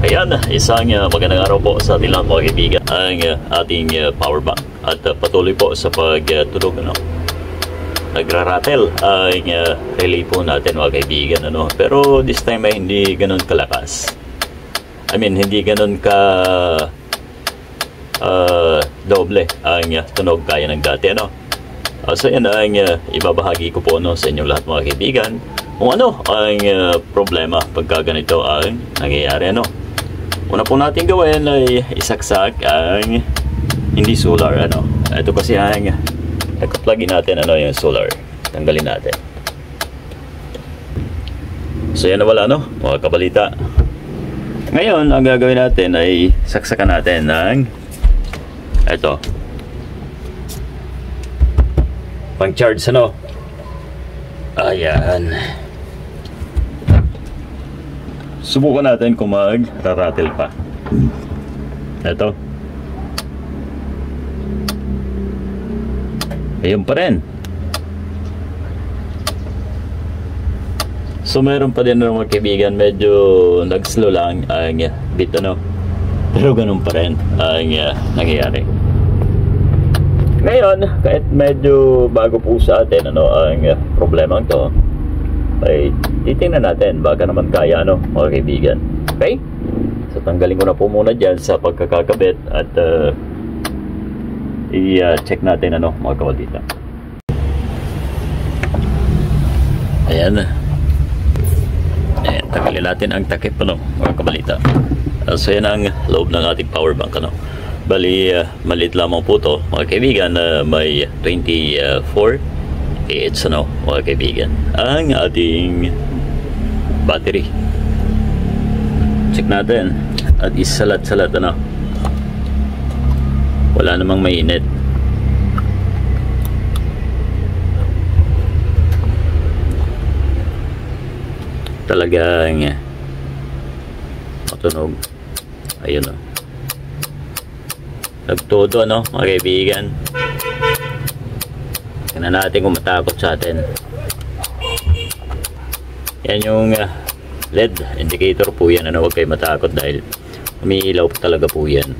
Ayan, isang magandang araw po sa ating lahat mga kaibigan. Ang ating power bank at patuloy po sa pagtunog, nagra-rattle ang relay po natin mga kaibigan, pero this time ay hindi ganun kalakas. I mean, hindi ganun ka doble ang tunog kaya ng dati, so yan ang ibabahagi ko po sa inyong lahat mga kaibigan kung ano ang problema pagka ganito ang nangyayari. Una po natin gawin ay isaksak ang hindi solar. Ito kasi ang nakaplugin natin, yung solar. Tanggalin natin. So yan na wala, mga kabalita. Ngayon ang gagawin natin ay saksakan natin ng ito pang charge, ayan. Subukan natin kung mag-rattle pa. Ito. Ayun pa rin. So meron pa din mga kaibigan, medyo nag-slow lang ang beat, pero ganun pa rin ang nangyayari. Ngayon, kahit medyo bago po sa atin ang problema ito, ay titingnan natin baka naman kaya, mga kaibigan. Okay? So tanggalin ko na po muna dyan sa pagkakakabit at i-check natin, mga kabalita. Ayan. Ayan, tanggalin natin ang takip, mga kabalita. So yan ang loob ng ating power bank, Bali, maliit lamang po to, mga kaibigan, may 24 AH, mga kaibigan, ang ating battery. Check natin at isalat-salat, wala namang mainit. Talagang matunog. Ayun, nagtodo, mga kaibigan. Tingnan natin kung matakot sa atin. Yan yung LED indicator po yan, huwag kayo matakot dahil umiilaw po talaga po yan.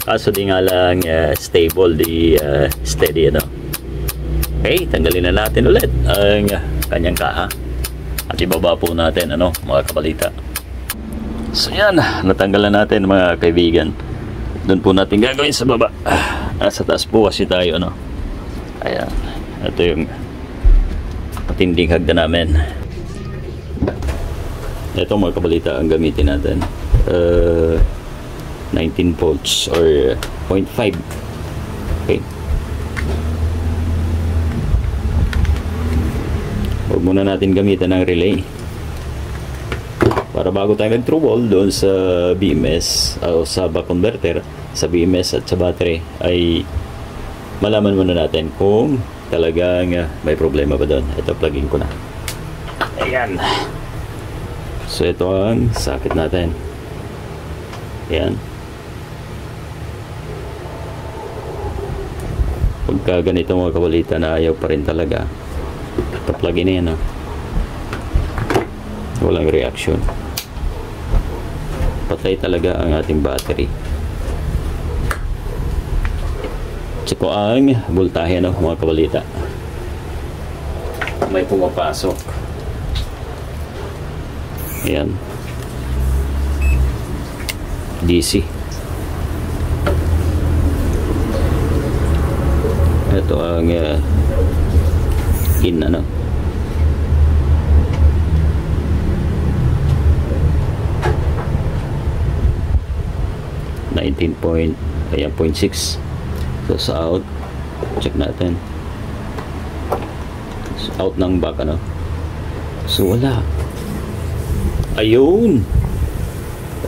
Kaso di nga lang stable, di steady, Okay, tanggalin na natin ulit ang kanyang kaha at ibaba po natin, mga kabalita. So yan, natanggalan natin, mga kaibigan. Doon po natin gagawin sa baba. Nasa taas po kasi tayo, Ayan, ito yung matinding hagdan namin. Ito, mga kabalita, ang gamitin natin 19 volts or 0.5. Okay, huwag muna natin gamitan ng relay para bago tayo mag true wall doon sa BMS o sa buck converter, sa BMS at sa battery, ay malaman muna natin kung talagang may problema ba doon. Ito, plugin ko na. Ayan. So ito ang socket natin. Ayan. Pagka ganito, mga kabalita, na ayaw pa rin talaga, ito plugin na yan, walang reaction. Patay talaga ang ating battery. Check ko ang voltahe, mga kabalita. May pumapasok. Ayan. DC. Ito ang in, 19.6. So sa out, check natin. So, out ng back, so wala. Ayun,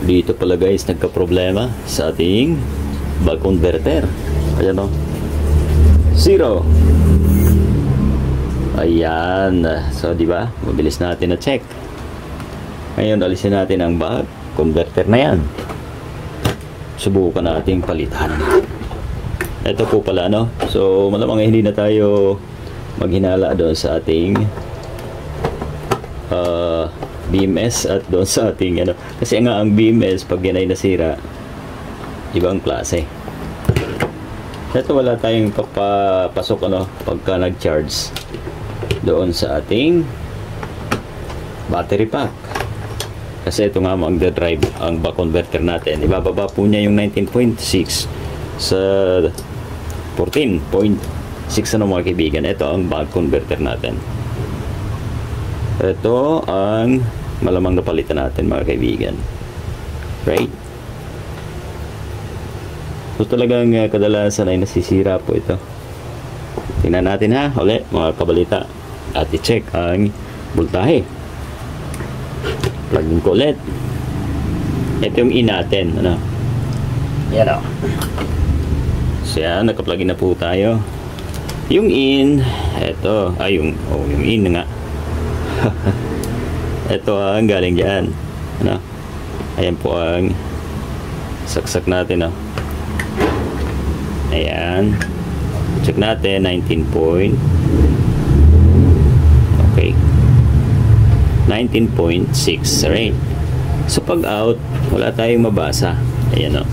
dito pala guys nagka-problema sa ating buck converter. Ayan, 0. Ayan. So di ba, mabilis natin na check. Ngayon alisin natin ang buck converter na yan. Subukan nating palitan. Ito po pala, so malamang hindi na tayo maghinala doon sa ating BMS at doon sa ating ano. Kasi nga ang BMS pag yan ay nasira, ibang klase. Ito wala tayong papasok ano pagka nag-charge doon sa ating battery pack. Kasi ito nga mag-drive ang back converter natin. Ibababa po niya yung 19.6 sa 14.6 ano mga kaibigan. Ito ang back converter natin. Ito ang malamang napalitan natin mga kaibigan. Right? So talagang kadalasan ay nasisira po ito. Tingnan natin ha, ulit mga kabalita. At i-check ang voltahe. Plug-in ko ulit. Ito yung in natin. Ano? Yan o. So yan, naka-plug-in na po tayo. Yung in, ito. Yung in nga. Ito ang galing dyan. Ano? Ayan po ang saksak natin. No? Ayan. Check natin. 19 point. Okay. 19.6. Right. So pag out, wala tayong mabasa. Ayan o.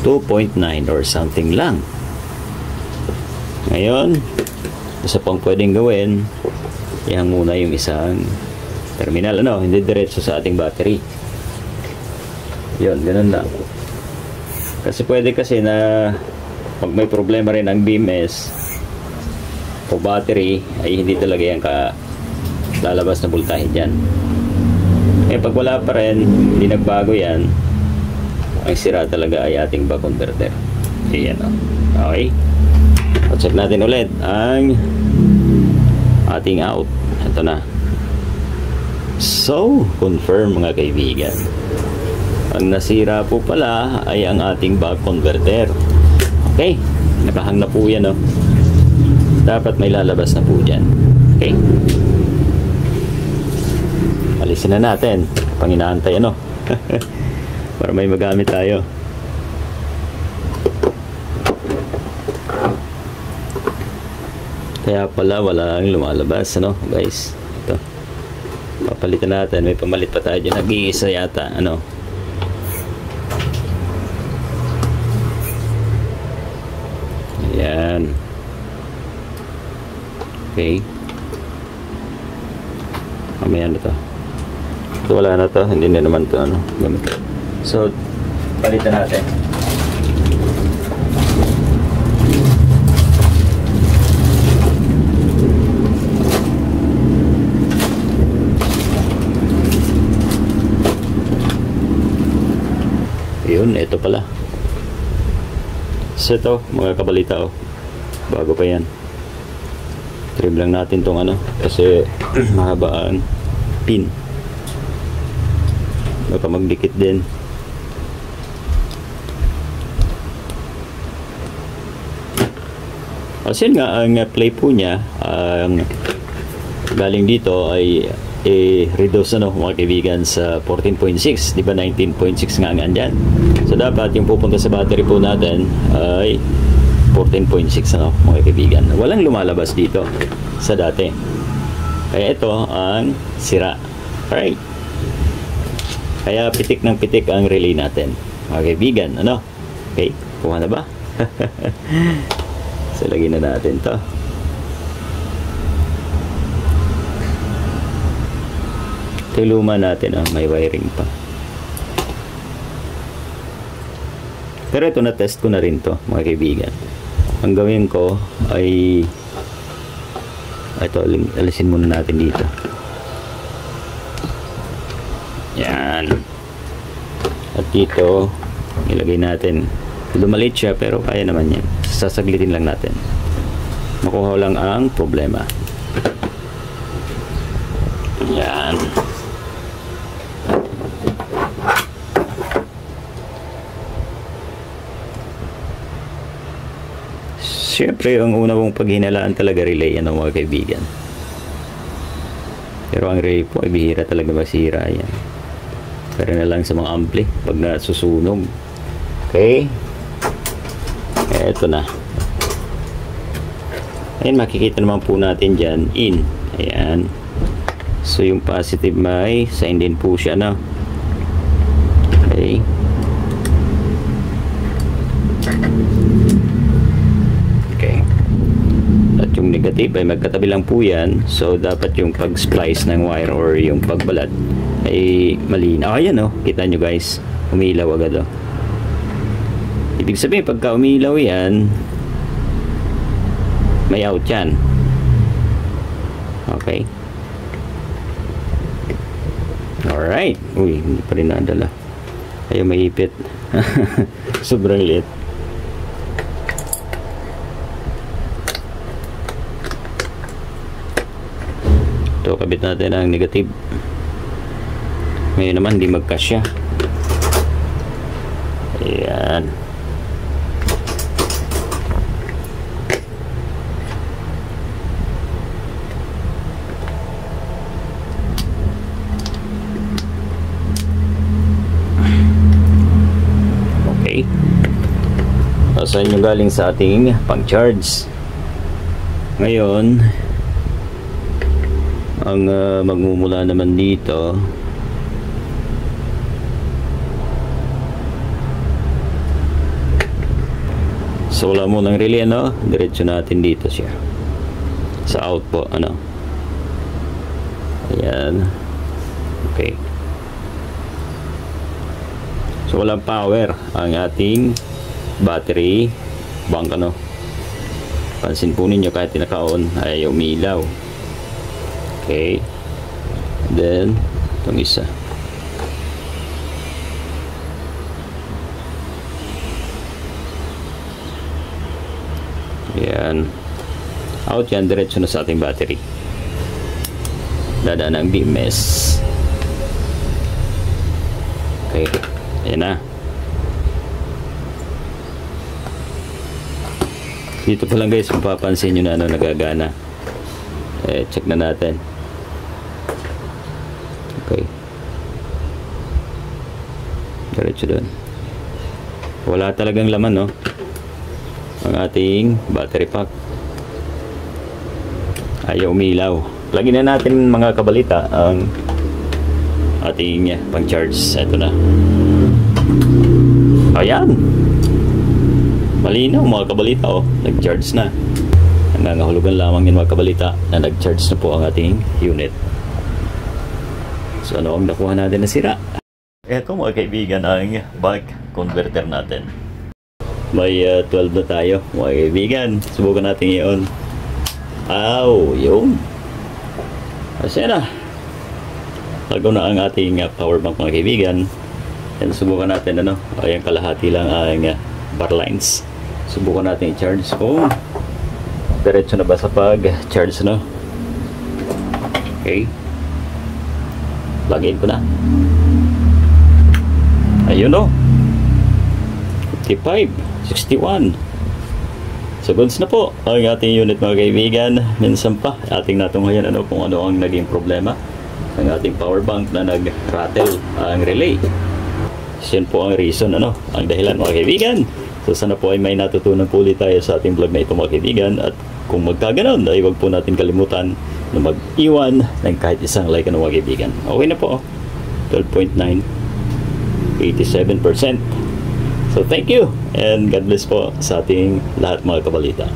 2.9 or something lang. Ngayon, isa pang pwedeng gawin, ihang muna yung isang terminal. Ano? Hindi diretso sa ating battery. Yun, ganun lang. Kasi pwede kasi na pag may problema rin ang BMS o battery ay hindi talaga yan lalabas na voltahe dyan. Pag wala pa rin, hindi nagbago yan, ang sira talaga ay ating back converter. Ayan o. Okay. So, check natin ulit ang ating out. Ito na. So, confirm mga kaibigan. Ang nasira po pala ay ang ating back converter. Okay, nakahang na po yan. Dapat may lalabas na po dyan. Okay, alisin na natin. Panginaantay para may magamit tayo. Kaya pala wala lang lumalabas guys. Ito, papalitan natin. May pamalit pa tayo dyan. Nag-iisa yata Ayan. Okay. Mamaya na to. Ito wala na to. Hindi na naman to gamit. So, palitan natin. Yun, ito pala. So ito, mga kabalita bago pa yan. Trim lang natin tong kasi mahabaan pin. Baka magdikit din. Kasi nga ang play po niya ang galing dito ay reduce mga kaibigan sa 14.6, di ba 19.6 nga andyan. So dapat yung pupunta sa battery po natin ay 14.6 mga kaibigan. Walang lumalabas dito sa dati. Kaya ito ang sira. Alright. Kaya pitik ng pitik ang relay natin mga kaibigan. Okay, kuha na ba? So lagyan na natin to. Ito yung luma natin, may wiring pa. Pero ito na-test ko na rin to mga kaibigan. Ang gawin ko ay ito, alisin muna natin dito. Yan. At dito ilagay natin. Lumalit siya pero kaya naman yan. Sasaglitin lang natin. Makuha lang ang problema. Yan. Siyempre, ang una mong paghinalaan talaga relay mga kaibigan. Pero ang relay po ay bihira talaga masira yan. Pero na lang sa mga ampli pag nasusunog. Okay. Eto na. Ayan, makikita naman po natin dyan in. Ayan. So yung positive may sign din po siya, no? Okay. Okay. At yung negative ay magkatabi lang po yan. So dapat yung pag-splice ng wire or yung pagbalat ay malinaw. Ayan, no? Kita nyo guys, umilaw agad, oh. Ibig sabihin pagka umilaw yan, may out yan. Okay. Alright. Uy, hindi pa rin nadala. Ayaw maipit. Sobrang liit. Ito, kabit natin ang negative. Ngayon naman, hindi magkasya. Ayan. Saan nyo galing sa ating pang-charge. Ngayon ang magmumula naman dito so wala mo ng relay, ano? Diretso natin dito siya sa out po, ano? Ayan. Okay, so walang power ang ating battery bank, ano? Pansin po ninyo kahit tinaka-on ay umilaw. Okay, then itong isa, yan, out yan, diretso na sa ating battery, dadaan ang BMS. Okay, yan na. Dito pa lang guys, mapapansin nyo na ano nagagana. Check na natin. Okay, diretso doon. Wala talagang laman, no? Ang ating battery pack ayaw umilaw. Lagyan na natin mga kabalita ang ating pang-charge. Ito na. Ayan, malinaw mga kabalita, oh, nag-charge na. Nangangahulugan lamang yun mga kabalita na nag-charge na po ang ating unit. So ano ang nakuha natin na sira? Ito mga kaibigan ang buck converter natin. May 12 na tayo mga kaibigan. Subukan natin i-on. Yun. Kasi na, lagaw na ang ating power bank mga kaibigan. And subukan natin, ano, ayan, kalahati lang ang bar lines. Subukan natin i-charge kung diretso na ba sa pag-charge, no? Okay, lagyan ko na. Ayun, no, 55, 61. So goods na po ang ating unit mga kaibigan. Minsan pa ating natunghayan ano kung ano ang naging problema ng ating power bank na nag-rattle ang relay. Yan po ang reason, ano, ang dahilan mga kaibigan. So sana po ay may natutunan po ulit tayo sa ating vlog na ito mga kaibigan. At kung magkaganon ay huwag po natin kalimutan na mag-iwan ng kahit isang like, ano mga kaibigan. Okay na po, 12.9, 87%. So thank you and God bless po sa ating lahat mga kabalita.